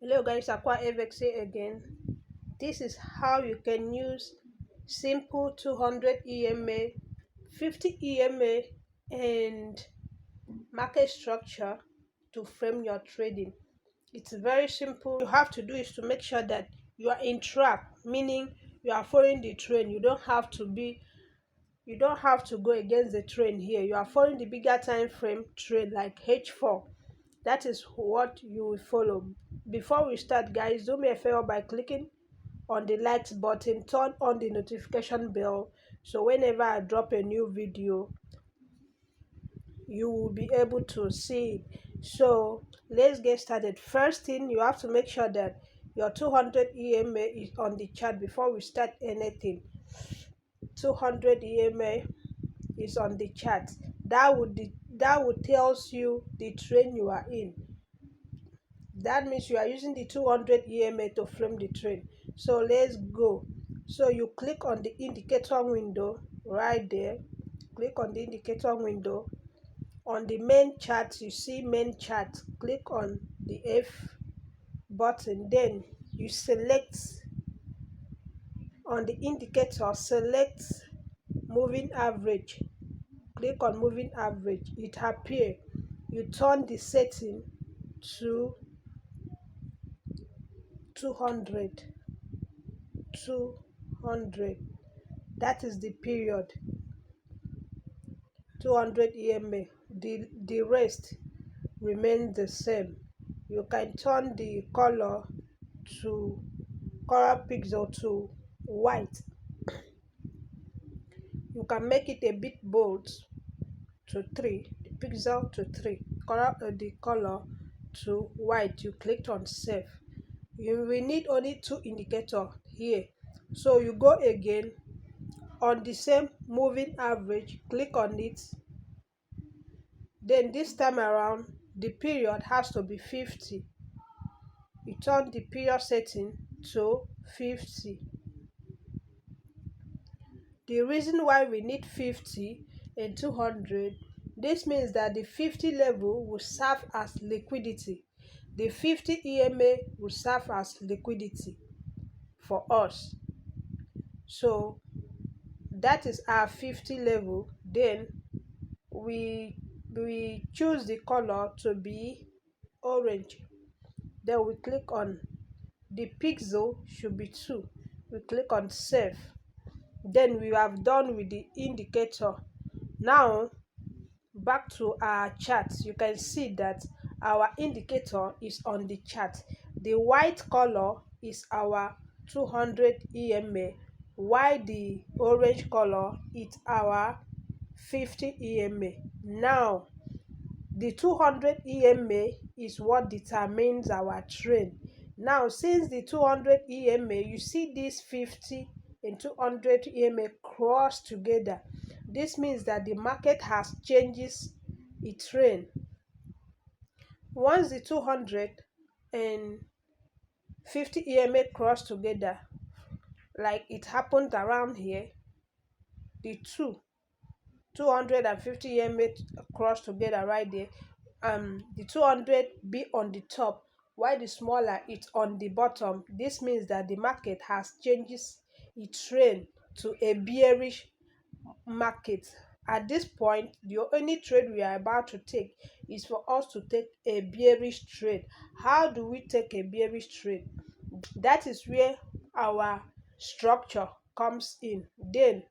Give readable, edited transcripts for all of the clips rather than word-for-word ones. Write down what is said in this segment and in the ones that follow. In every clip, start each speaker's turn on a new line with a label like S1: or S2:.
S1: Hello guys, Aqua FX again. This is how you can use simple 200 EMA, 50 EMA and market structure to frame your trading. It's very simple. You have to do is to make sure that you are in track, meaning you are following the trend. You don't have to go against the trend here. You are following the bigger time frame trade like H4. That is what you will follow. Before we start, guys, do me a favor by clicking on the likes button, turn on the notification bell, so whenever I drop a new video you will be able to see it. So let's get started. First thing, you have to make sure that your 200 EMA is on the chart before we start anything. 200 EMA is on the chart. That would tells you the trend you are in. That means you are using the 200 EMA to frame the trend. So let's go. So you click on the indicator window right there. Click on the indicator window. On the main chart, you see main chart. Click on the F button. Then you select on the indicator, select moving average. Click on moving average. It appears. You turn the setting to 200. That is the period. 200 EMA. The rest remain the same. You can turn the color pixel to white. You can make it a bit bold to 3, the pixel to 3, the color to white. You clicked on save. You will need only 2 indicators here, so you go again on the same moving average, click on it. Then this time around the period has to be 50. You turn the period setting to 50. The reason why we need 50 and 200, this means that the 50 level will serve as liquidity. The 50 EMA will serve as liquidity for us. So that is our 50 level. Then we choose the color to be orange. Then we click on the pixel should be 2. We click on save. Then we have done with the indicator. Now back to our chart. You can see that our indicator is on the chart. The white color is our 200 EMA, while the orange color is our 50 EMA. Now the 200 EMA is what determines our trend. Now since the 200 EMA, you see this 50 and 200 EMA cross together, this means that the market has changes its trend. Once the 200 and 50 EMA cross together, like it happened around here, the 250 EMA cross together right there, the 200 be on the top while the smaller it's on the bottom. This means that the market has changes its trend to a bearish market. At this point, the only trade we are about to take is for us to take a bearish trade. How do we take a bearish trade? That is where our structure comes in. Then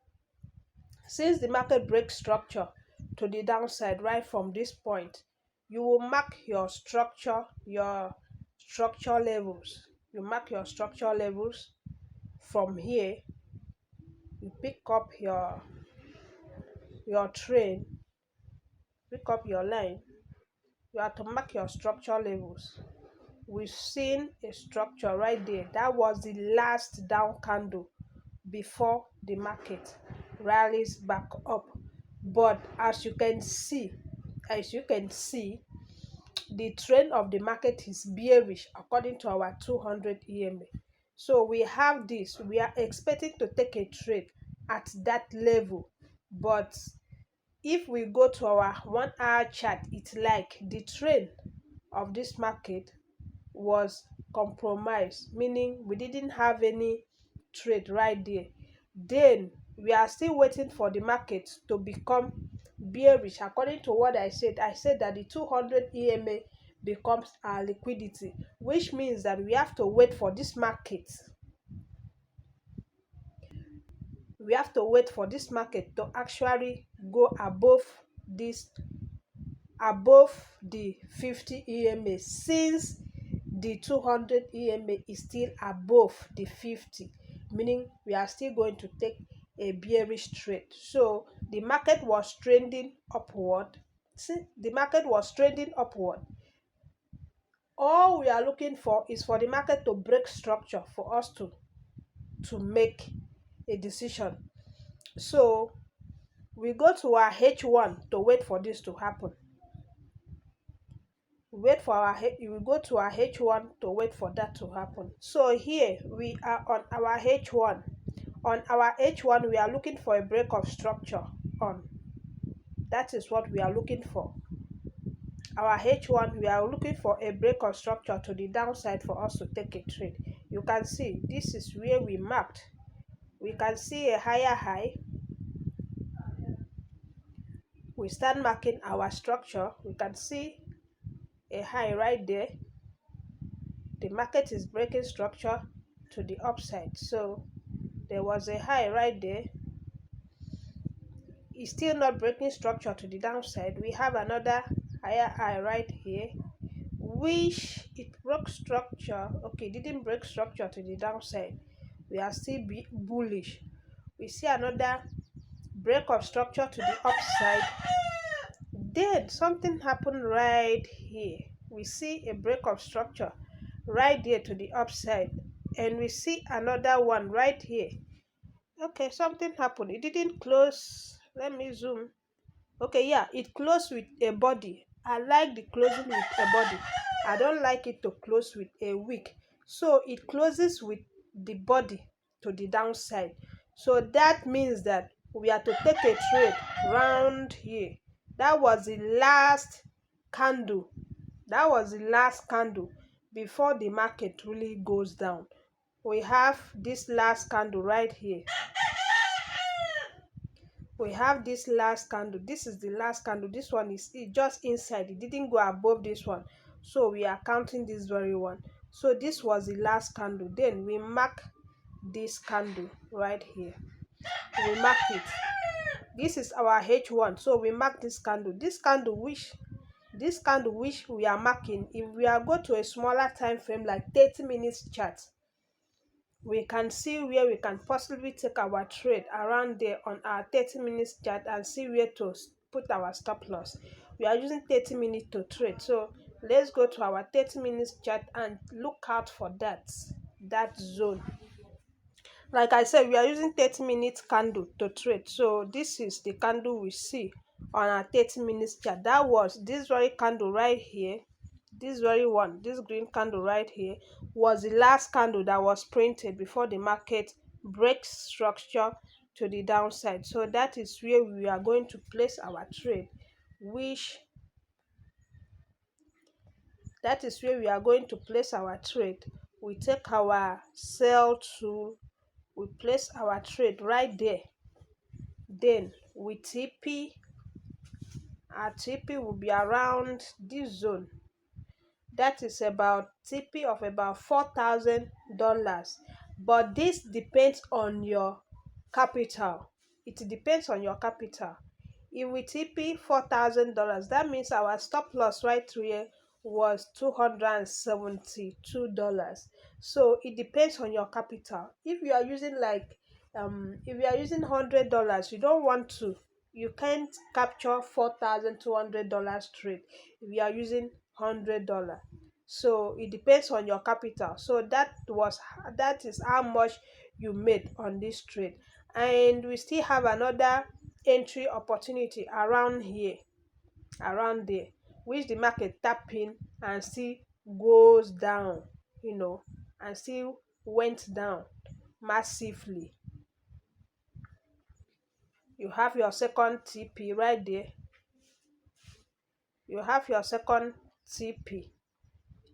S1: since the market breaks structure to the downside right from this point, you will mark your structure levels. You mark your structure levels from here. You pick up your train, pick up your line. You have to mark your structure levels. We've seen a structure right there. That was the last down candle before the market rallies back up. But as you can see, the trend of the market is bearish according to our 200 EMA. So we have this. We are expecting to take a trade at that level, but if we go to our 1 hour chart, it's like the trend of this market was compromise, meaning we didn't have any trade right there. Then we are still waiting for the market to become bearish. According to what I said that the 200 EMA becomes our liquidity, which means that we have to wait for this market. We have to wait for this market to actually go above the 50 EMA, since the 200 EMA is still above the 50, meaning we are still going to take a bearish trade. So the market was trending upward. See, the market was trending upward. All we are looking for is for the market to break structure for us to make a decision. So we go to our H1 to wait for this to happen. We go to our H1 to wait for that to happen. So here we are on our H1. On our H1, we are looking for a break of structure on. That is what we are looking for. Our H1, we are looking for a break of structure to the downside for us to take a trade. You can see this is where we marked. We can see a higher high. We start marking our structure. We can see a high right there. The market is breaking structure to the upside. So there was a high right there. It's still not breaking structure to the downside. We have another higher high right here, which it broke structure. Okay, didn't break structure to the downside. We are still bullish. We see another break of structure to the upside. Then something happened right here. We see a break of structure right there to the upside, and we see another one right here. Okay, something happened. It didn't close. Let me zoom. Okay, yeah, it closed with a body. I like the closing with a body. I don't like it to close with a wick. So it closes with the body to the downside. So that means that we are to take a trade round here. That was the last candle. That was the last candle before the market really goes down. We have this last candle right here. We have this last candle. This is the last candle. This one is just inside. It didn't go above this one. So we are counting this very one. So this was the last candle. Then we mark this candle right here. We mark it. This is our H1. So we mark this candle. This candle which we are marking, if we are go to a smaller time frame like 30 minutes chart, we can see where we can possibly take our trade around there on our 30 minutes chart and see where to put our stop loss. We are using 30 minutes to trade, so let's go to our 30 minutes chart and look out for that zone. Like I said, we are using 30 minutes candle to trade. So this is the candle we see on our 30 minutes chart. That was this very candle right here. This very one, this green candle right here, was the last candle that was printed before the market breaks structure to the downside. So that is where we are going to place our trade, we take our sell tool, we place our trade right there. Then we TP. Our TP will be around this zone. That is about TP of about $4,000. But this depends on your capital. It depends on your capital. If we TP $4,000, that means our stop loss right here was $272. So it depends on your capital. If you are using $100, you can't capture $4,200 trade if you are using $100. So it depends on your capital. So that is how much you made on this trade. And we still have another entry opportunity around there, which the market tap in and still goes down, and still went down massively. You have your second TP right there. You have your second TP.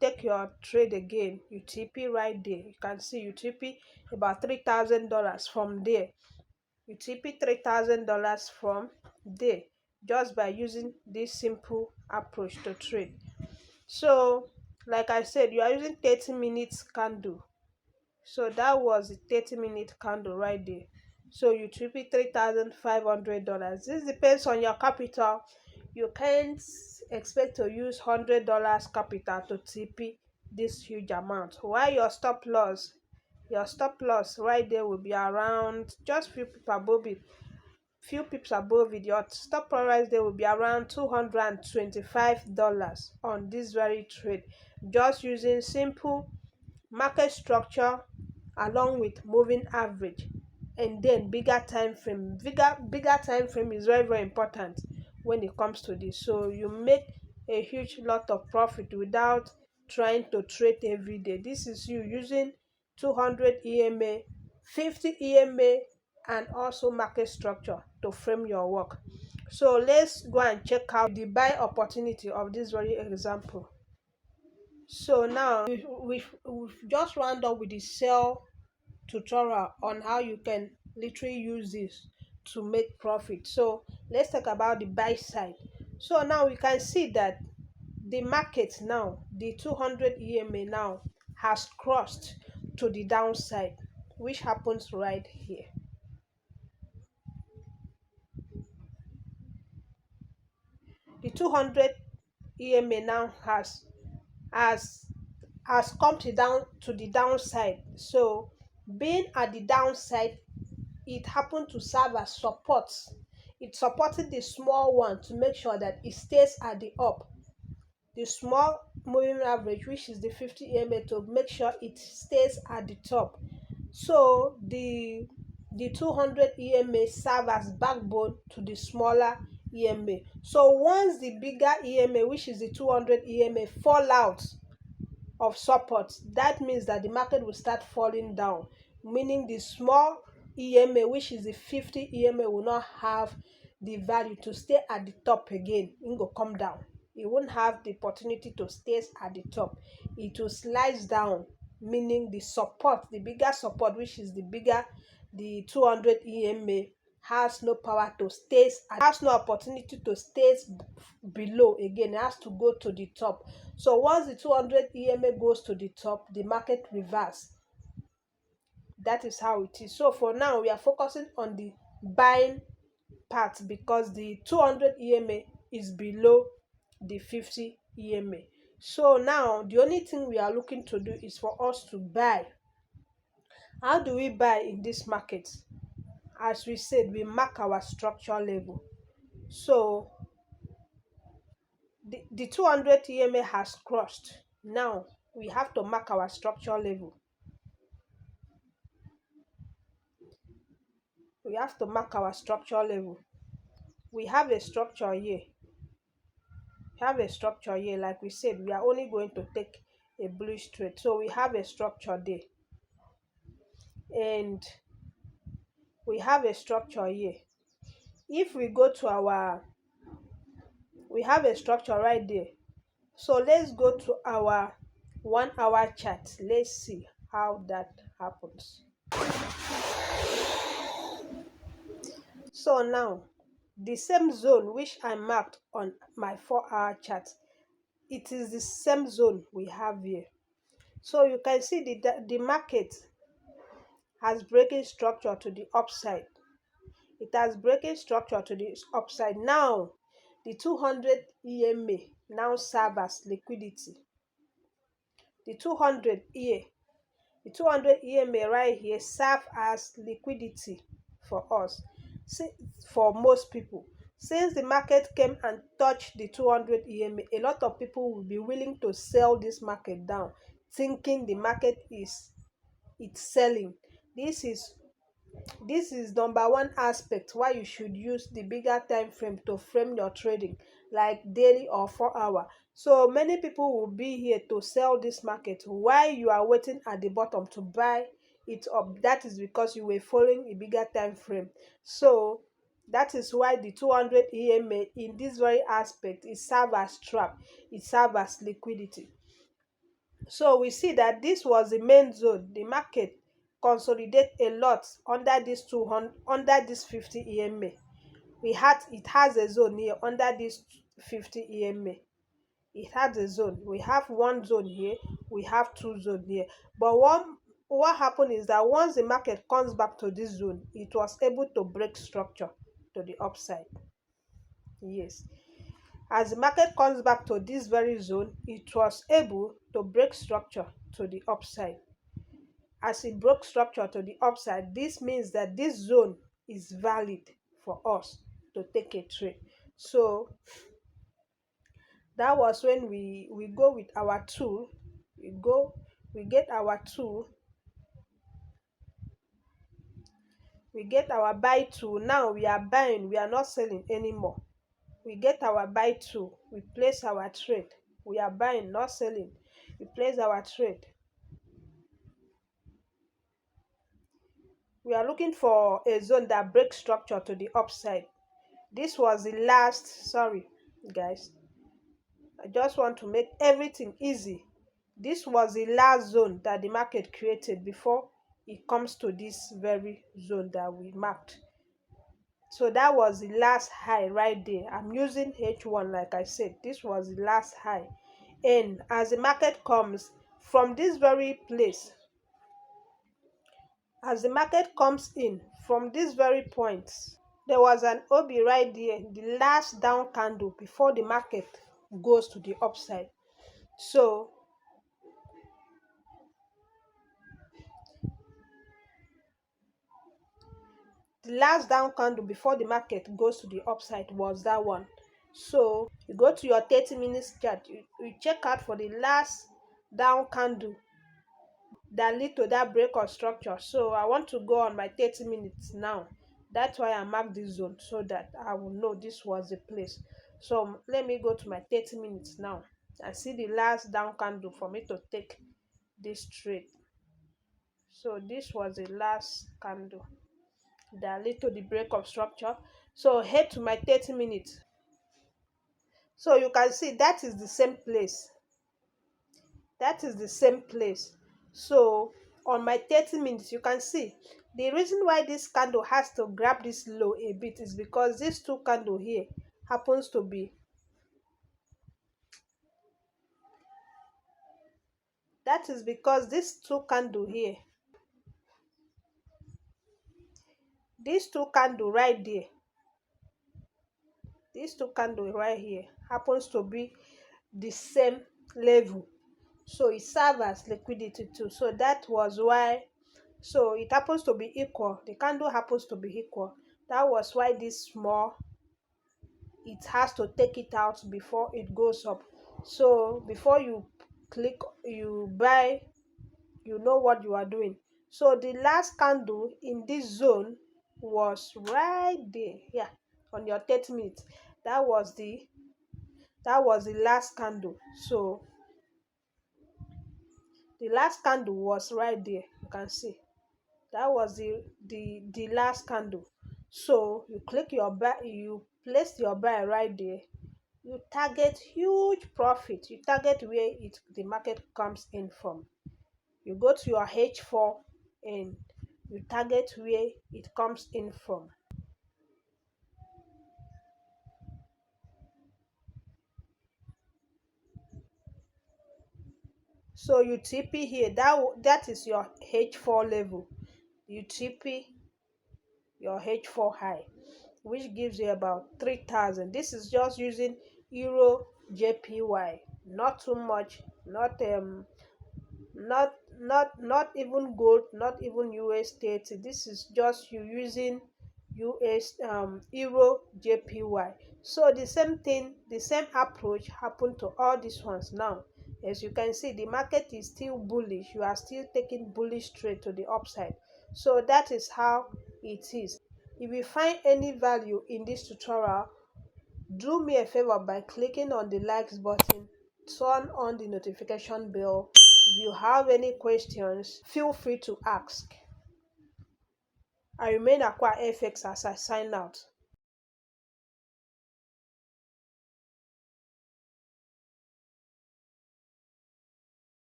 S1: take your trade again, you TP right there. You can see you TP about $3,000 from there. You TP $3,000 from there just by using this simple approach to trade. So, like I said, you are using 30 minutes candle. So that was the 30-minute candle right there. So you TP $3,500. This depends on your capital. You can't expect to use $100 capital to TP this huge amount. While your stop loss right there will be around just few pips above it. Few pips above it, your stop price there will be around $225 on this very trade. Just using simple market structure along with moving average, and then bigger time frame is very important when it comes to this. So you make a huge lot of profit without trying to trade every day. This is you using 200 EMA, 50 EMA, and also market structure to frame your work. So let's go and check out the buy opportunity of this very example. So now we've just round up with the sell tutorial on how you can literally use this to make profit. So let's talk about the buy side. So now we can see that the market now, the 200 EMA now has crossed to the downside, which happens right here. The 200 EMA now has has come to the downside. So being at the downside, it happened to serve as support. It supported the small one to make sure that it stays at the up. The small moving average, which is the 50 EMA, to make sure it stays at the top. So the 200 EMA serve as backbone to the smaller EMA. So once the bigger EMA, which is the 200 EMA, fall out of support, that means that the market will start falling down, meaning the small EMA, which is the 50 EMA, will not have the value to stay at the top again. It will come down. It won't have the opportunity to stay at the top. It will slice down, meaning the support, the bigger support, which is the 200 EMA, has no power to stay, has no opportunity to stay below again. It has to go to the top. So once the 200 EMA goes to the top, the market reverse. That is how it is. So for now, we are focusing on the buying part because the 200 EMA is below the 50 EMA. So now the only thing we are looking to do is for us to buy. How do we buy in this market? As we said, we mark our structure level. So the 200 EMA has crossed. Now we have to mark our structure level. We have to mark our structure level. We have a structure here. We have a structure here. Like we said, we are only going to take a bullish trade. So we have a structure there. And we have a structure here. If we go to we have a structure right there. So let's go to our 1 hour chart. Let's see how that happens. So now the same zone which I marked on my 4-hour chart, it is the same zone we have here. So you can see the market has breaking structure to the upside. It has breaking structure to the upside. Now the 200 EMA now serve as liquidity. The 200 here, the 200 EMA right here serve as liquidity for us, for most people. Since the market came and touched the 200 EMA, a lot of people will be willing to sell this market down, thinking the market it's selling. This is number one aspect why you should use the bigger time frame to frame your trading, like daily or 4-hour. So many people will be here to sell this market while you are waiting at the bottom to buy it up. That is because you were following a bigger time frame. So that is why the 200 EMA in this very aspect, it serve as trap, it serve as liquidity. So we see that this was the main zone. The market consolidate a lot under this 200, under this 50 EMA. It has a zone here under this 50 EMA. It has a zone. We have one zone here, we have two zone here. But what happened is that once the market comes back to this zone, it was able to break structure to the upside. Yes. As the market comes back to this very zone, it was able to break structure to the upside. As it broke structure to the upside, this means that this zone is valid for us to take a trade. So that was when we go with our tool. We get our tool, we get our buy tool. Now we are buying, we are not selling anymore. We get our buy tool, we place our trade. We are buying, not selling. We place our trade. We are looking for a zone that breaks structure to the upside. This was the last, sorry guys, I just want to make everything easy. This was the last zone that the market created before it comes to this very zone that we marked. So that was the last high right there. I'm using H1 like I said. This was the last high. And as the market comes from this very place, as the market comes in from this very point, there was an OB right there, the last down candle before the market goes to the upside. So the last down candle before the market goes to the upside was that one. So you go to your 30 minutes chart, you check out for the last down candle that lead to that break of structure. So I want to go on my 30 minutes now. That's why I marked this zone, so that I will know this was the place. So let me go to my 30 minutes now and see the last down candle for me to take this trade. So this was the last candle that lead to the break of structure. So head to my 30 minutes. So you can see that is the same place. That is the same place. So on my 30 minutes, you can see the reason why this candle has to grab this low a bit is because this two candle here happens to be, that is because this two candle here, these two candle right there, these two candle right here happens to be the same level. So it serves as liquidity too. So that was why, so it happens to be equal, the candle happens to be equal. That was why this small, it has to take it out before it goes up. So before you click, you buy, you know what you are doing. So the last candle in this zone was right there, yeah, on your 30 minutes. That was the last candle. So the last candle was right there, you can see. That was the last candle. So you click your buy, you place your buy right there. You target huge profit. You target where the market comes in from. You go to your H4 and you target where it comes in from. So you TP here. That is your H4 level. You TP your H4 high, which gives you about 3,000. This is just using Euro JPY. Not too much. Not even gold, not even US 30. This is just you using US Euro JPY. So the same thing, the same approach happened to all these ones. Now as you can see, the market is still bullish. You are still taking bullish trade to the upside. So that is how it is. If you find any value in this tutorial, do me a favor by clicking on the likes button, turn on the notification bell. If you have any questions, feel free to ask. I remain Aqua FX as I sign out.